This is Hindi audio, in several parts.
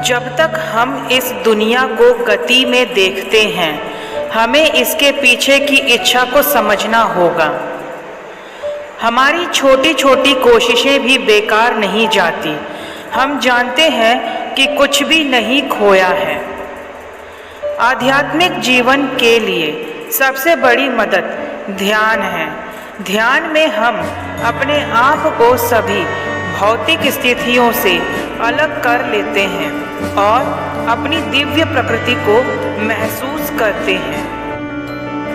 जब तक हम इस दुनिया को गति में देखते हैं, हमें इसके पीछे की इच्छा को समझना होगा। हमारी छोटी छोटी कोशिशें भी बेकार नहीं जाती। हम जानते हैं कि कुछ भी नहीं खोया है। आध्यात्मिक जीवन के लिए सबसे बड़ी मदद ध्यान है। ध्यान में हम अपने आप को सभी भौतिक स्थितियों से अलग कर लेते हैं और अपनी दिव्य प्रकृति को महसूस करते हैं।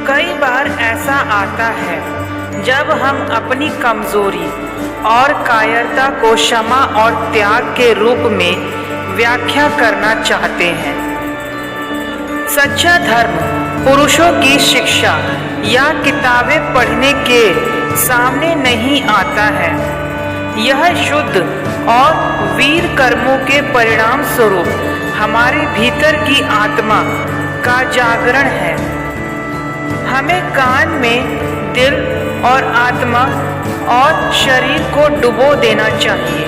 कई बार ऐसा आता है जब हम अपनी कमजोरी और कायरता को क्षमा और त्याग के रूप में व्याख्या करना चाहते हैं। सच्चा धर्म पुरुषों की शिक्षा या किताबें पढ़ने के सामने नहीं आता है। यह शुद्ध और वीर कर्मों के परिणाम स्वरूप हमारे भीतर की आत्मा का जागरण है। हमें कान में दिल और आत्मा और शरीर को डुबो देना चाहिए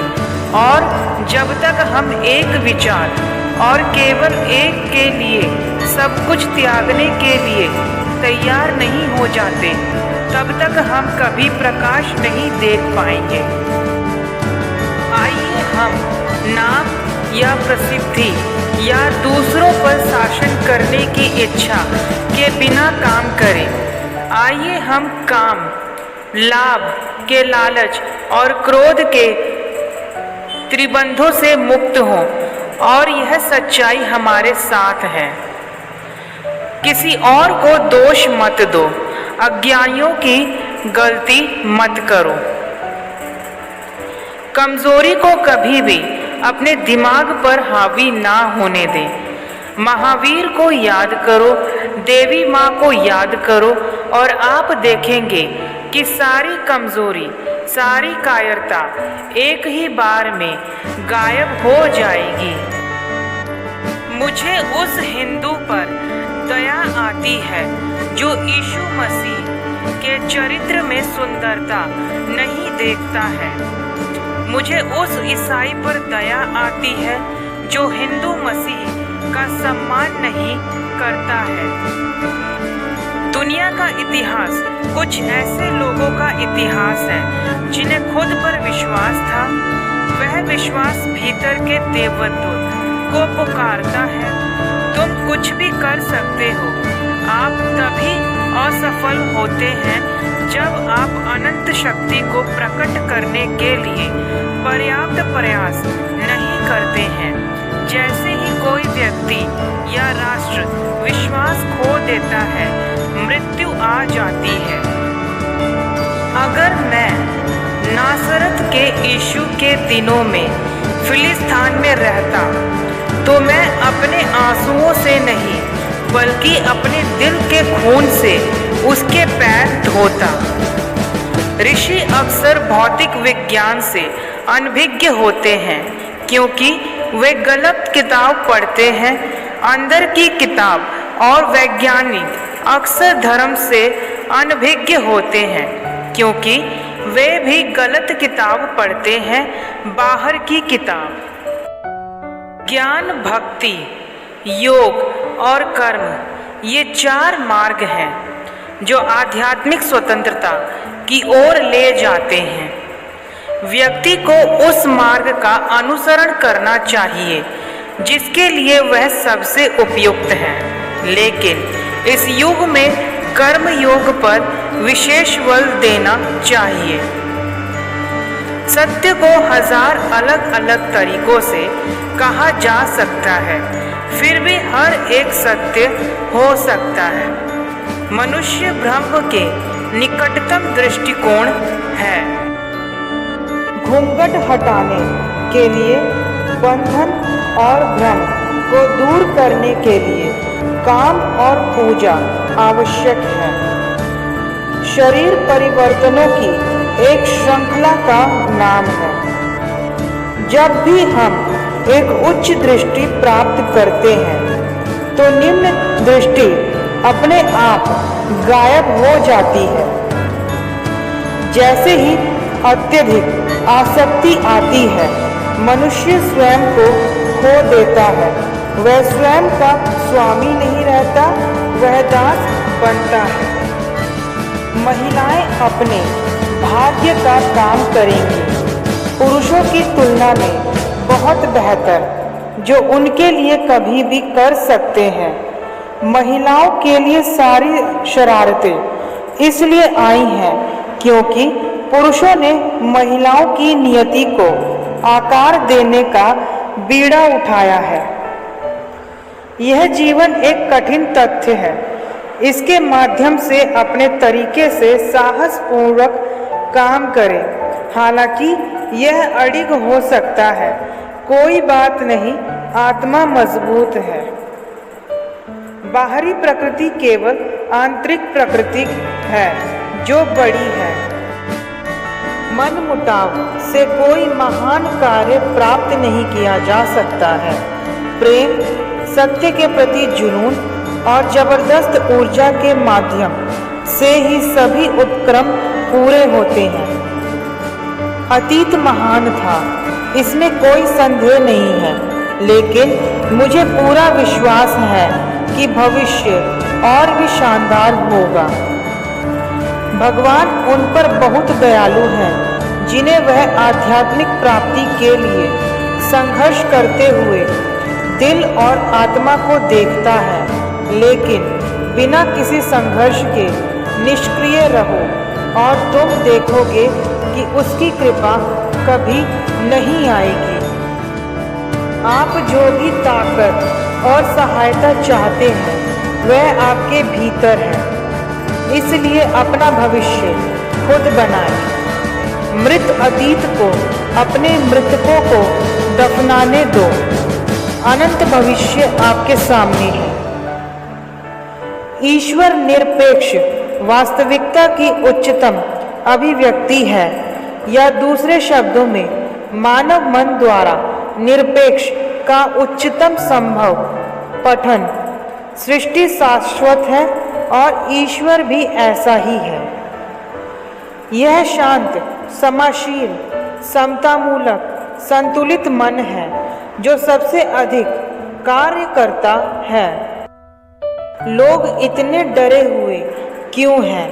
और जब तक हम एक विचार और केवल एक के लिए सब कुछ त्यागने के लिए तैयार नहीं हो जाते, तब तक हम कभी प्रकाश नहीं देख पाएंगे। आइए हम नाम या प्रसिद्धि या दूसरों पर शासन करने की इच्छा के बिना काम करें। आइए हम काम, लाभ के लालच और क्रोध के त्रिबंधों से मुक्त हों और यह सच्चाई हमारे साथ है। किसी और को दोष मत दो, अज्ञानियों की गलती मत करो। कमजोरी को कभी भी अपने दिमाग पर हावी ना होने दें। महावीर को याद करो, देवी माँ को याद करो और आप देखेंगे कि सारी कमजोरी, सारी कायरता एक ही बार में गायब हो जाएगी। मुझे उस हिंदू पर दया आती है जो यीशु मसीह के चरित्र में सुंदरता नहीं देखता है। मुझे उस ईसाई पर दया आती है जो हिंदू मसीह का सम्मान नहीं करता है। दुनिया का इतिहास कुछ ऐसे लोगों का इतिहास है जिन्हें खुद पर विश्वास था। वह विश्वास भीतर के देवत्व को पुकारता है। तुम कुछ भी कर सकते हो। आप तभी असफल होते हैं जब आप अनंत शक्ति को प्रकट करने के लिए पर्याप्त प्रयास नहीं करते हैं। जैसे ही कोई व्यक्ति या राष्ट्र विश्वास खो देता है, मृत्यु आ जाती है। अगर मैं नासरत के यीशु के दिनों में फिलिस्तीन में रहता तो मैं अपने आंसुओं से नहीं बल्कि अपने दिल के खून से उसके पैर धोता। ऋषि अक्सर भौतिक विज्ञान से अनभिज्ञ होते हैं क्योंकि वे गलत किताब पढ़ते हैं। अंदर की किताब और वैज्ञानिक अक्सर धर्म से अनभिज्ञ होते हैं क्योंकि वे भी गलत किताब पढ़ते हैं, बाहर की किताब। ज्ञान, भक्ति, योग और कर्म ये चार मार्ग हैं जो आध्यात्मिक स्वतंत्रता की ओर ले जाते हैं। व्यक्ति को उस मार्ग का अनुसरण करना चाहिए जिसके लिए वह सबसे उपयुक्त है, लेकिन इस युग में कर्म योग पर विशेष बल देना चाहिए। सत्य को हजार अलग अलग तरीकों से कहा जा सकता है, फिर भी हर एक सत्य हो सकता है। मनुष्य ब्रह्म के निकटतम दृष्टिकोण है। घूंघट हटाने के लिए, बंधन और भ्रम को दूर करने के लिए काम और पूजा आवश्यक है। शरीर परिवर्तनों की एक श्रृंखला का नाम है। जब भी हम एक उच्च दृष्टि प्राप्त करते हैं तो निम्न दृष्टि अपने आप गायब हो जाती है। जैसे ही अत्यधिक आसक्ति आती है, मनुष्य स्वयं को खो देता है, वह स्वयं का स्वामी नहीं रहता, वह दास बनता है। महिलाएं अपने भाग्य का काम करेंगी, पुरुषों की तुलना में बहुत बेहतर, जो उनके लिए कभी भी कर सकते हैं। महिलाओं के लिए सारी शरारतें इसलिए आई हैं क्योंकि पुरुषों ने महिलाओं की नियति को आकार देने का बीड़ा उठाया है। यह जीवन एक कठिन तथ्य है। इसके माध्यम से अपने तरीके से साहसपूर्वक काम करें। हालांकि यह अड़िग हो सकता है, कोई बात नहीं, आत्मा मजबूत है। बाहरी प्रकृति केवल आंतरिक प्रकृति है जो बड़ी है। मनमुटाव से कोई महान कार्य प्राप्त नहीं किया जा सकता है। प्रेम, सत्य के प्रति जुनून और जबरदस्त ऊर्जा के माध्यम से ही सभी उपक्रम पूरे होते हैं। अतीत महान था, इसमें कोई संदेह नहीं है, लेकिन मुझे पूरा विश्वास है कि भविष्य और भी शानदार होगा। भगवान उन पर बहुत दयालु हैं जिन्हें वह आध्यात्मिक प्राप्ति के लिए संघर्ष करते हुए दिल और आत्मा को देखता है, लेकिन बिना किसी संघर्ष के निष्क्रिय रहो और तुम देखोगे कि उसकी कृपा कभी नहीं आएगी। आप जो भी ताकत और सहायता चाहते हैं वह आपके भीतर है, इसलिए अपना भविष्य खुद बनाएं। मृत अतीत को अपने मृतकों को दफनाने दो, अनंत भविष्य आपके सामने है। ईश्वर निरपेक्ष वास्तविकता की उच्चतम अभिव्यक्ति है, या दूसरे शब्दों में मानव मन द्वारा निरपेक्ष का उच्चतम संभव पठन। सृष्टि शाश्वत है और ईश्वर भी ऐसा ही है। यह शांत, समाशील, समतामूलक, संतुलित मन है जो सबसे अधिक कार्य करता है। लोग इतने डरे हुए क्यों हैं?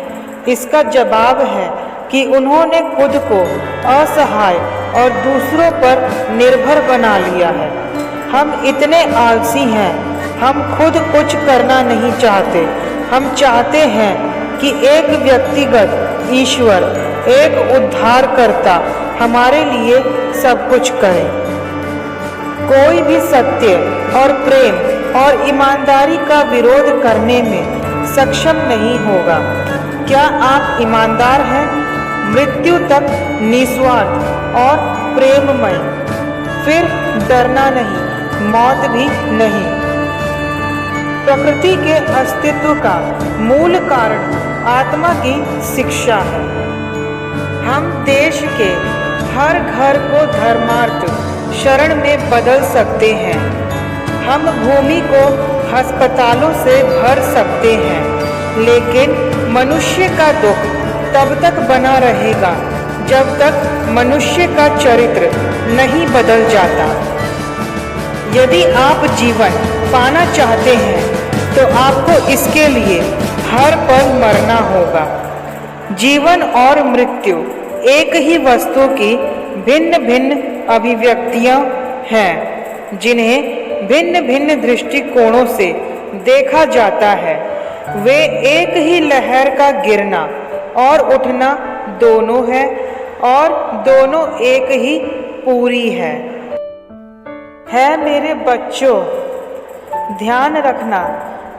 इसका जवाब है कि उन्होंने खुद को असहाय और दूसरों पर निर्भर बना लिया है। हम इतने आलसी हैं, हम खुद कुछ करना नहीं चाहते। हम चाहते हैं कि एक व्यक्तिगत ईश्वर, एक उद्धारकर्ता हमारे लिए सब कुछ करे। कोई भी सत्य और प्रेम और ईमानदारी का विरोध करने में सक्षम नहीं होगा। क्या आप ईमानदार हैं? मृत्यु तक निस्वार्थ और प्रेममय, फिर डरना नहीं, मौत भी नहीं। प्रकृति के अस्तित्व का मूल कारण आत्मा की शिक्षा है। हम देश के हर घर को धर्मार्थ शरण में बदल सकते हैं। हम भूमि को अस्पतालों से भर सकते हैं, लेकिन मनुष्य का दुख तब तक बना रहेगा जब तक मनुष्य का चरित्र नहीं बदल जाता। यदि आप जीवन पाना चाहते हैं तो आपको इसके लिए हर पल मरना होगा। जीवन और मृत्यु एक ही वस्तु की भिन्न भिन्न अभिव्यक्तियां हैं, जिन्हें भिन्न भिन्न दृष्टिकोणों से देखा जाता है। वे एक ही लहर का गिरना और उठना दोनों है, और दोनों एक ही पूरी है मेरे बच्चों, ध्यान रखना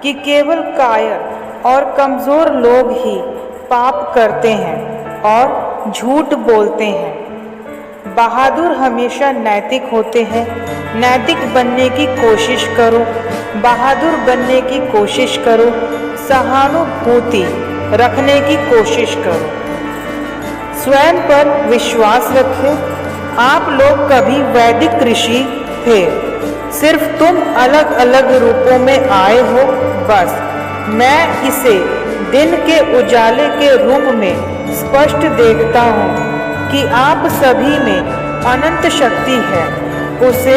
कि केवल कायर और कमज़ोर लोग ही पाप करते हैं और झूठ बोलते हैं। बहादुर हमेशा नैतिक होते हैं। नैतिक बनने की कोशिश करो, बहादुर बनने की कोशिश करो, सहानुभूति रखने की कोशिश करो, स्वयं पर विश्वास रखें। आप लोग कभी वैदिक ऋषि थे, सिर्फ तुम अलग अलग रूपों में आए हो, बस। मैं इसे दिन के उजाले के रूप में स्पष्ट देखता हूँ कि आप सभी में अनंत शक्ति है। उसे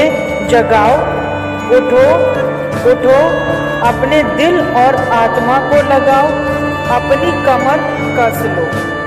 जगाओ, उठो, उठो, अपने दिल और आत्मा को लगाओ, अपनी कमर कस लो।